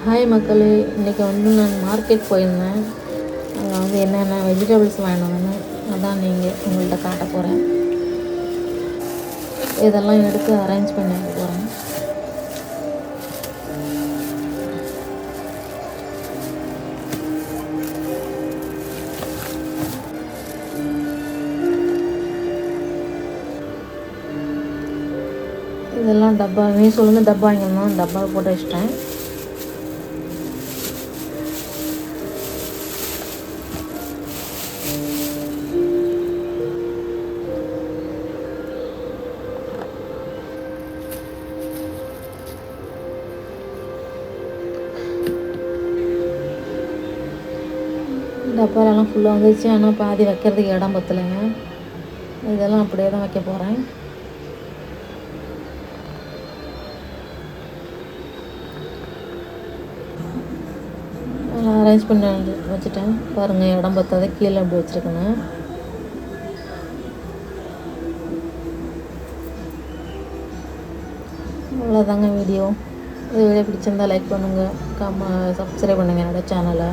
Hi மக்களே, இன்றைக்கி நான் மார்க்கெட் போயிருந்தேன். அங்கே என்னென்ன வெஜிடபிள்ஸ் வாங்கிட்டு வந்தேன்னு அதான் உங்கள்கிட்ட காட்ட போகிறேன். இதெல்லாம் எடுத்து அரேஞ்ச் பண்ணி வைக்க போகிறேன். இதெல்லாம் டப்பா மீஷோலேருந்து டப்பா வாங்கியிருந்தோம். டப்பாவை போட்டு வச்சிட்டேன். டப்பாலெல்லாம் ஃபுல்லாக வந்துச்சு. ஆனால் பாதி வைக்கிறதுக்கு இடம் பத்தலைங்க. இதெல்லாம் அப்படியே தான் வைக்க போகிறேன். அரேஞ்ச் பண்ணி வச்சுட்டேன். பாருங்கள், இடம் பத்தாத கீழே அப்படி வச்சுருக்கேங்க. அவ்வளோதாங்க வீடியோ. இது வீடியோ பிடிச்சிருந்தால் லைக் பண்ணுங்கள், சப்ஸ்கிரைப் பண்ணுங்கள் என்னோடய சேனலை.